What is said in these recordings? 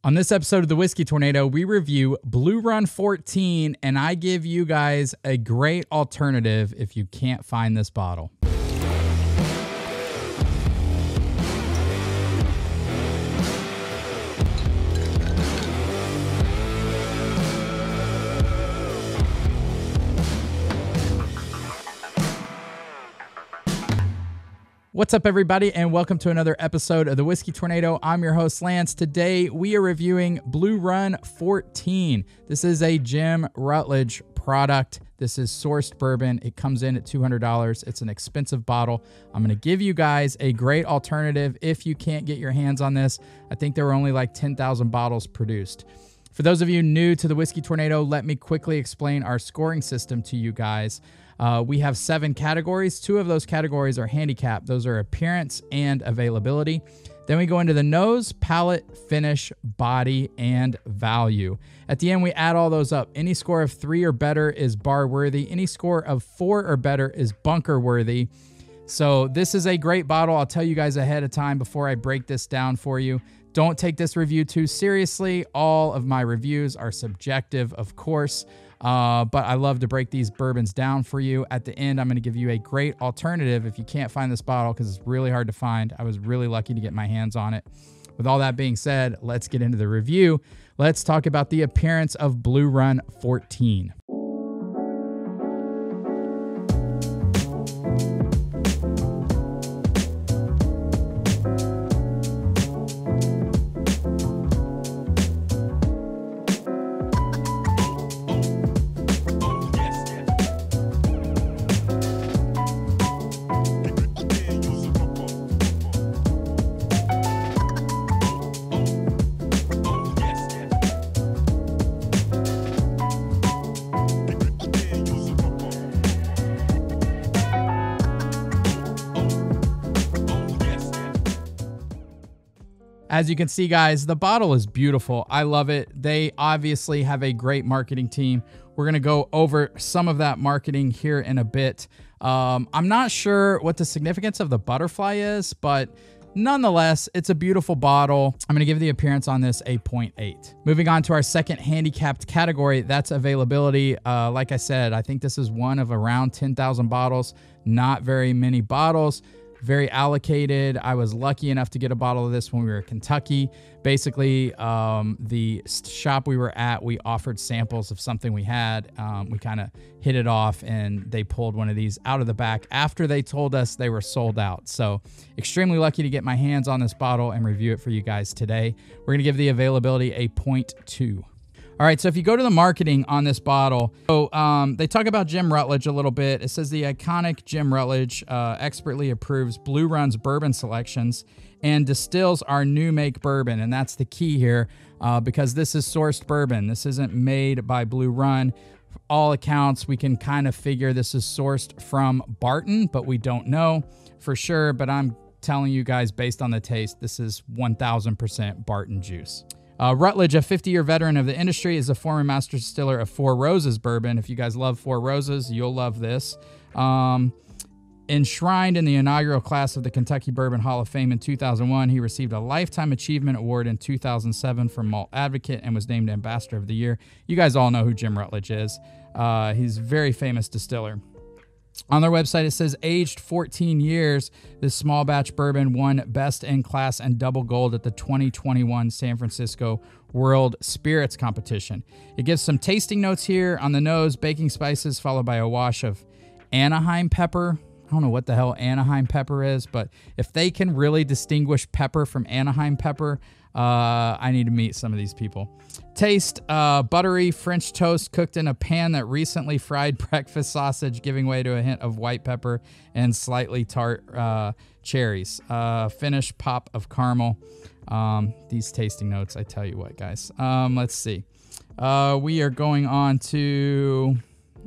On this episode of The Whiskey Tornado, we review Blue Run 14, and I give you guys a great alternative if you can't find this bottle. What's up, everybody, and welcome to another episode of The Whiskey Tornado. I'm your host, Lance. Today, we are reviewing Blue Run 14. This is a Jim Rutledge product. This is sourced bourbon. It comes in at $200. It's an expensive bottle. I'm going to give you guys a great alternative if you can't get your hands on this. I think there were only like 10,000 bottles produced. For those of you new to The Whiskey Tornado, let me quickly explain our scoring system to you guys. We have 7 categories. 2 of those categories are handicap. Those are appearance and availability. Then we go into the nose, palate, finish, body, and value. At the end, we add all those up. Any score of 3 or better is bar worthy. Any score of 4 or better is bunker worthy. So this is a great bottle. I'll tell you guys ahead of time before I break this down for you. Don't take this review too seriously. All of my reviews are subjective, of course. But I love to break these bourbons down for you. At the end, I'm going to give you a great alternative if you can't find this bottle because it's really hard to find. I was really lucky to get my hands on it. With all that being said, let's get into the review. Let's talk about the appearance of Blue Run 14. As you can see, guys, the bottle is beautiful. I love it. They obviously have a great marketing team. We're going to go over some of that marketing here in a bit. I'm not sure what the significance of the butterfly is, but nonetheless, it's a beautiful bottle. I'm going to give the appearance on this a 0.8. Moving on to our second handicapped category, that's availability. Like I said, I think this is one of around 10,000 bottles. Not very many bottles. Very allocated. I was lucky enough to get a bottle of this when we were in Kentucky. Basically, the shop we were at, we offered samples of something we had. We kind of hit it off, and they pulled one of these out of the back after they told us they were sold out. So extremely lucky to get my hands on this bottle and review it for you guys today. We're going to give the availability a 0.2. All right, so if you go to the marketing on this bottle, they talk about Jim Rutledge a little bit. It says the iconic Jim Rutledge expertly approves Blue Run's bourbon selections and distills our new make bourbon. And that's the key here because this is sourced bourbon. This isn't made by Blue Run. For all accounts, we can kind of figure this is sourced from Barton, but we don't know for sure. But I'm telling you guys, based on the taste, this is 1000% Barton juice. Rutledge, a 50-year veteran of the industry, is a former master distiller of Four Roses bourbon. If you guys love Four Roses, you'll love this. Enshrined in the inaugural class of the Kentucky Bourbon Hall of Fame in 2001, he received a Lifetime Achievement Award in 2007 from Malt Advocate and was named Ambassador of the Year. You guys all know who Jim Rutledge is. He's a very famous distiller. On their website, it says, aged 14 years, this small batch bourbon won Best in Class and Double Gold at the 2021 San Francisco World Spirits Competition. It gives some tasting notes here on the nose, baking spices, followed by a wash of Anaheim pepper. I don't know what the hell Anaheim pepper is, but if they can really distinguish pepper from Anaheim pepper, I need to meet some of these people. Taste, buttery French toast cooked in a pan that recently fried breakfast sausage, giving way to a hint of white pepper and slightly tart cherries. Finish, pop of caramel. These tasting notes, I tell you what, guys. Let's see. We are going on to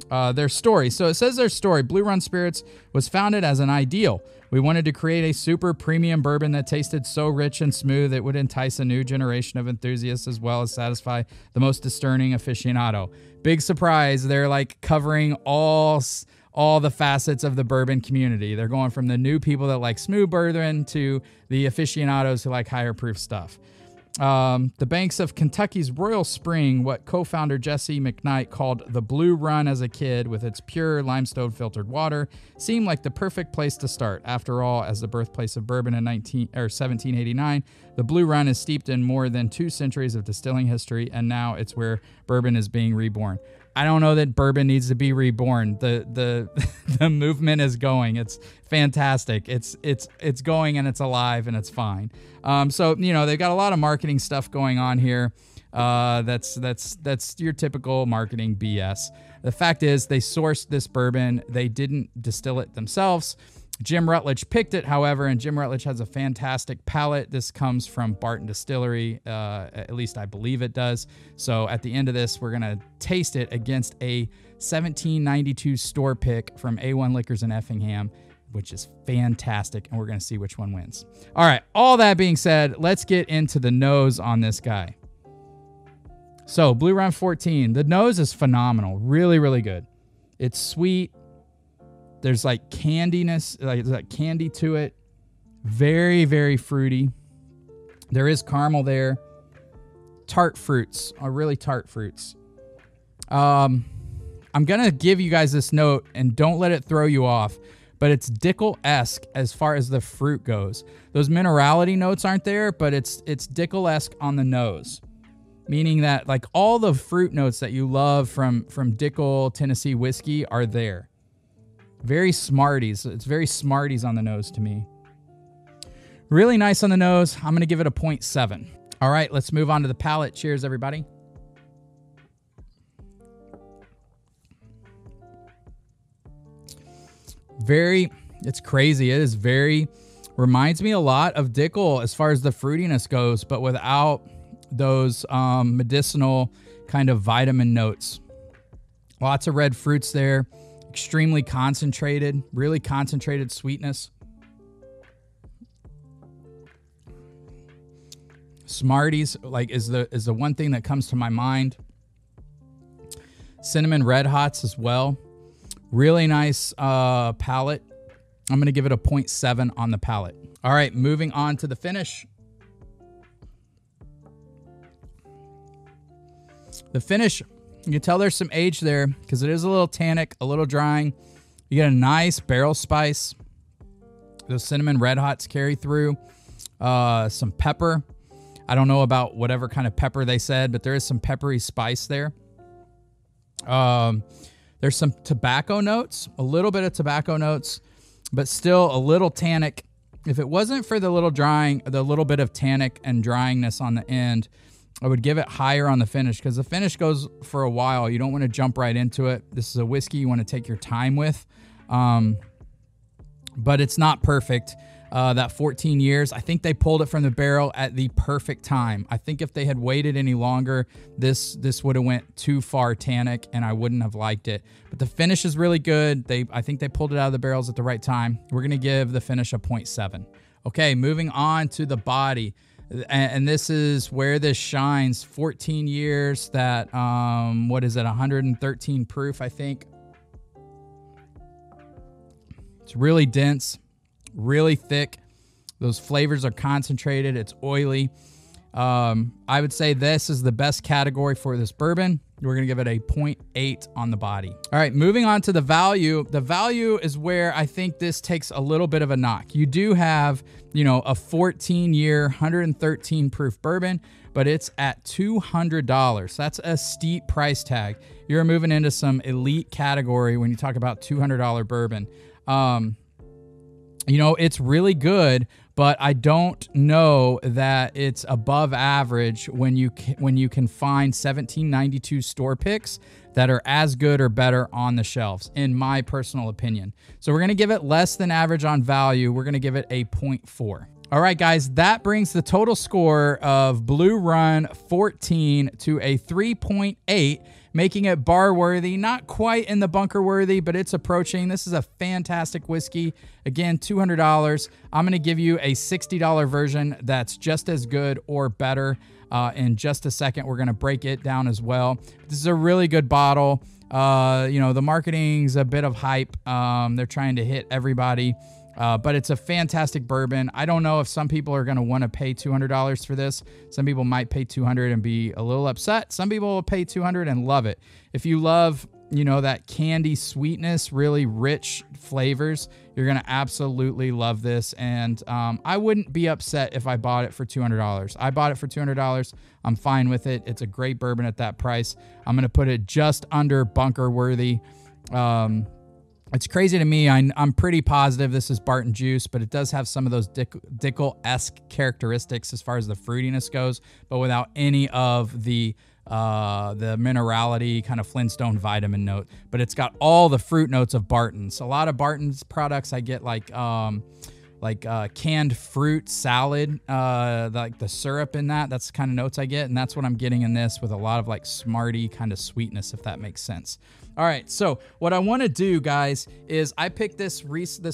their story. So it says their story. Blue Run Spirits was founded as an ideal. We wanted to create a super premium bourbon that tasted so rich and smooth it would entice a new generation of enthusiasts as well as satisfy the most discerning aficionado. Big surprise, they're like covering all the facets of the bourbon community. They're going from the new people that like smooth bourbon to the aficionados who like higher proof stuff. The banks of Kentucky's Royal Spring, what co-founder Jesse McKnight called the Blue Run as a kid, with its pure limestone filtered water, seemed like the perfect place to start. After all, as the birthplace of bourbon in 1789, the Blue Run is steeped in more than 2 centuries of distilling history, and now it's where bourbon is being reborn. I don't know that bourbon needs to be reborn. The the movement is going. It's fantastic. It's going, and it's alive, and it's fine. So you know, they've got a lot of marketing stuff going on here. That's your typical marketing BS. The fact is, they sourced this bourbon. They didn't distill it themselves. Jim Rutledge picked it, however, and Jim Rutledge has a fantastic palate. This comes from Barton Distillery, at least I believe it does. So at the end of this, we're going to taste it against a 1792 store pick from A1 Liquors in Effingham, which is fantastic, and we're going to see which one wins. All right, all that being said, let's get into the nose on this guy. So Blue Run 14, the nose is phenomenal, really, really good. It's sweet. There's like candiness, like candy to it. Very, very fruity. There is caramel there. Tart fruits, really tart fruits. I'm going to give you guys this note, and don't let it throw you off, but it's Dickel-esque as far as the fruit goes. Those minerality notes aren't there, but it's Dickel-esque on the nose. Meaning that like all the fruit notes that you love from Dickel Tennessee whiskey are there. Very Smarties. It's very Smarties on the nose to me. Really nice on the nose. I'm going to give it a 0.7. All right, let's move on to the palate. Cheers, everybody. It's crazy. It is reminds me a lot of Dickel as far as the fruitiness goes, but without those medicinal kind of vitamin notes. Lots of red fruits there. Extremely concentrated, really concentrated sweetness. Smarties like is the one thing that comes to my mind. Cinnamon Red Hots as well. Really nice palate. I'm going to give it a 0.7 on the palate. All right, moving on to the finish. The finish, you can tell there's some age there because it is a little tannic, a little drying. You get a nice barrel spice. Those cinnamon red hots carry through. Some pepper. I don't know about whatever kind of pepper they said, but there is some peppery spice there. There's some tobacco notes, a little bit of tobacco notes, but still a little tannic. If it wasn't for the little bit of tannic and dryingness on the end, I would give it higher on the finish because the finish goes for a while. You don't want to jump right into it. This is a whiskey you want to take your time with, but it's not perfect. That 14 years, I think they pulled it from the barrel at the perfect time. I think if they had waited any longer, this would have went too far tannic, and I wouldn't have liked it. But the finish is really good. I think they pulled it out of the barrels at the right time. We're going to give the finish a 0.7. Okay, moving on to the body. And this is where this shines. 14 years, that, 113 proof, I think. It's really dense, really thick. Those flavors are concentrated. It's oily. I would say this is the best category for this bourbon. We're going to give it a 0.8 on the body. All right, moving on to the value. The value is where I think this takes a little bit of a knock. You do have, a 14-year, 113 proof bourbon, but it's at $200. That's a steep price tag. You're moving into some elite category when you talk about $200 bourbon. It's really good, but I don't know that it's above average when you can find 1792 store picks that are as good or better on the shelves, in my personal opinion. So we're going to give it less than average on value. We're going to give it a 0.4. All right, guys, that brings the total score of Blue Run 14 to a 3.8, making it bar worthy. Not quite in the bunker worthy, but it's approaching. This is a fantastic whiskey. Again, $200. I'm going to give you a $60 version that's just as good or better. In just a second, we're going to break it down as well. This is a really good bottle. The marketing's a bit of hype. They're trying to hit everybody. But it's a fantastic bourbon. I don't know if some people are going to want to pay $200 for this. Some people might pay $200 and be a little upset. Some people will pay $200 and love it. If you love, you know, that candy sweetness, really rich flavors, you're going to absolutely love this. And I wouldn't be upset if I bought it for $200. I bought it for $200. I'm fine with it. It's a great bourbon at that price. I'm going to put it just under bunker worthy. It's crazy to me. I'm pretty positive this is Barton Juice, but it does have some of those Dickel-esque characteristics as far as the fruitiness goes, but without any of the minerality, kind of Flintstone vitamin note. But it's got all the fruit notes of Barton's. A lot of Barton's products I get like canned fruit salad, like the syrup in that. That's the kind of notes I get, and that's what I'm getting in this, with a lot of like Smarty kind of sweetness, if that makes sense. All right, so what I want to do, guys, is I picked this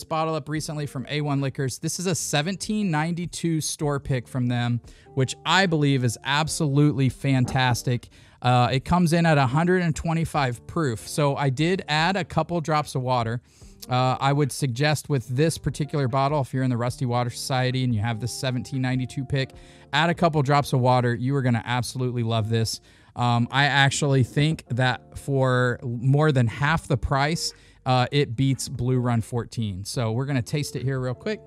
bottle up recently from A1 Liquors. This is a 1792 store pick from them, which I believe is absolutely fantastic. It comes in at 125 proof, so I did add a couple drops of water. I would suggest with this particular bottle, if you're in the Rusty Water Society and you have this 1792 pick, add a couple drops of water. You are going to absolutely love this. I actually think that for more than half the price, it beats Blue Run 14. So we're going to taste it here real quick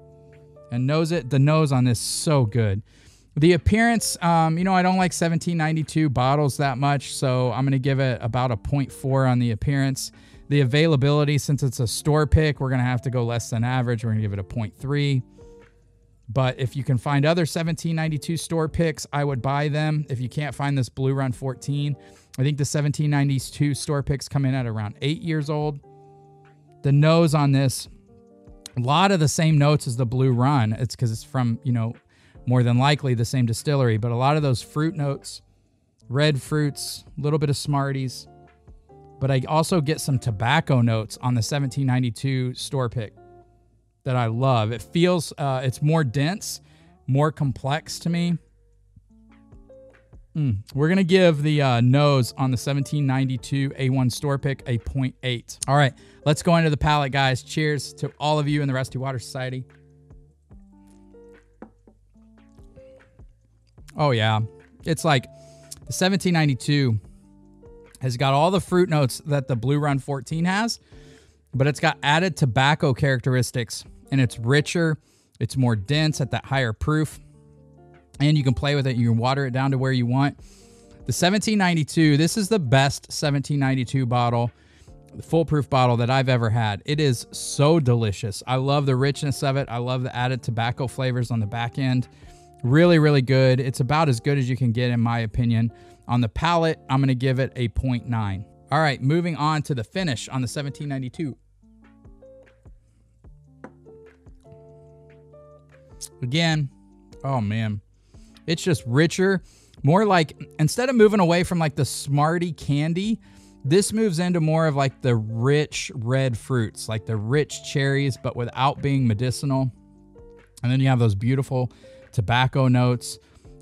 and nose it. The nose on this is so good. The appearance, you know, I don't like 1792 bottles that much, so I'm going to give it about a 0.4 on the appearance. The availability, since it's a store pick, we're going to have to go less than average. We're going to give it a 0.3. But if you can find other 1792 store picks, I would buy them. If you can't find this Blue Run 14, I think the 1792 store picks come in at around 8 years old. The nose on this, a lot of the same notes as the Blue Run. It's because it's from, you know, more than likely the same distillery. But a lot of those fruit notes, red fruits, a little bit of Smarties. But I also get some tobacco notes on the 1792 store pick that I love. It feels, it's more dense, more complex to me. We're going to give the nose on the 1792 A1 store pick a 0.8. All right, let's go into the palate, guys. Cheers to all of you in the Rusty Water Society. Oh, yeah. It's like the 1792 has got all the fruit notes that the Blue Run 14 has, but it's got added tobacco characteristics. And it's richer, it's more dense at that higher proof, and you can play with it. You can water it down to where you want. The 1792, this is the best 1792 bottle, the foolproof bottle that I've ever had. It is so delicious. I love the richness of it. I love the added tobacco flavors on the back end. Really, really good. It's about as good as you can get, in my opinion. On the palate, I'm going to give it a 0.9. All right, moving on to the finish on the 1792. Again, oh man, it's just richer, more like, instead of moving away from like the Smarty candy, this moves into more of like the rich red fruits, like the rich cherries, but without being medicinal. And then you have those beautiful tobacco notes,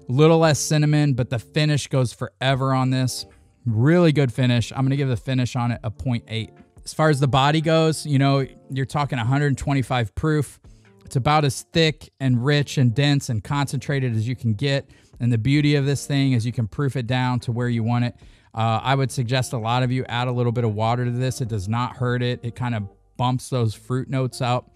a little less cinnamon, but the finish goes forever on this. Really good finish. I'm going to give the finish on it a 0.8. As far as the body goes, you know, you're talking 125 proof. It's about as thick and rich and dense and concentrated as you can get. And the beauty of this thing is you can proof it down to where you want it. I would suggest a lot of you add a little bit of water to this. It does not hurt it. It kind of bumps those fruit notes out,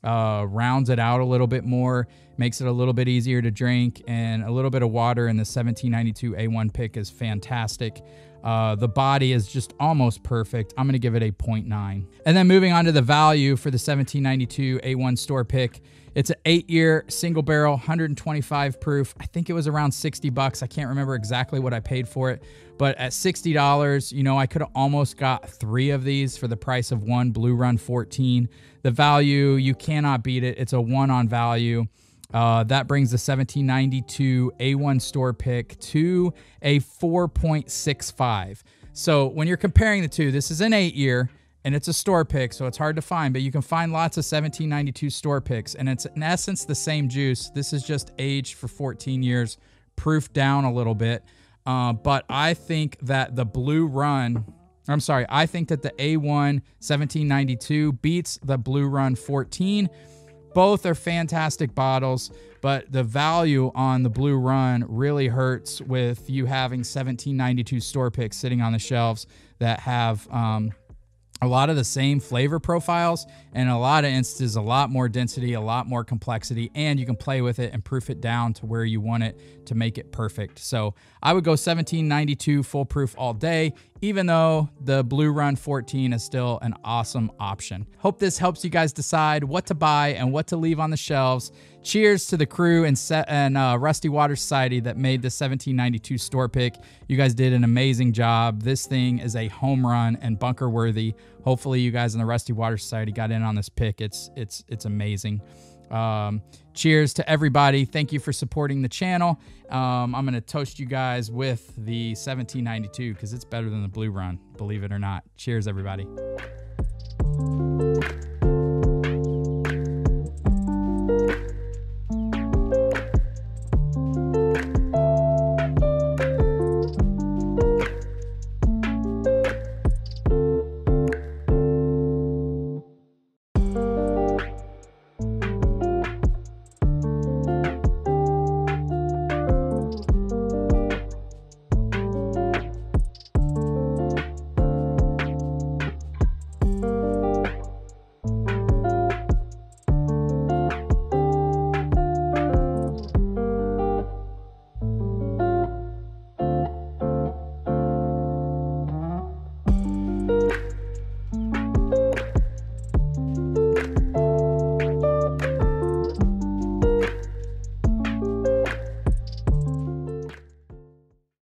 rounds it out a little bit more, makes it a little bit easier to drink. And a little bit of water in the 1792 A1 pick is fantastic. The body is just almost perfect. I'm going to give it a 0.9. And then moving on to the value for the 1792 A1 store pick. It's an 8-year single barrel, 125 proof. I think it was around $60. I can't remember exactly what I paid for it, but at $60, you know, I could have almost got 3 of these for the price of one Blue Run 14. The value, you cannot beat it. It's a 1 on value. That brings the 1792 A1 store pick to a 4.65. So when you're comparing the two, this is an 8-year and it's a store pick, so it's hard to find, but you can find lots of 1792 store picks, and it's in essence the same juice. This is just aged for 14 years, proofed down a little bit. But I think that the Blue Run, I think that the A1 1792 beats the Blue Run 14. Both are fantastic bottles, but the value on the Blue Run really hurts with you having 1792 store picks sitting on the shelves that have a lot of the same flavor profiles, and a lot of instances, a lot more density, a lot more complexity, and you can play with it and proof it down to where you want it to make it perfect. So I would go 1792 full proof all day, even though the Blue Run 14 is still an awesome option. Hope this helps you guys decide what to buy and what to leave on the shelves. Cheers to the crew and Rusty Water Society that made the 1792 store pick. You guys did an amazing job. This thing is a home run and bunker worthy. Hopefully you guys in the Rusty Water Society got in on this pick. It's amazing. Cheers to everybody. Thank you for supporting the channel. I'm going to toast you guys with the 1792 because it's better than the Blue Run, believe it or not. Cheers, everybody.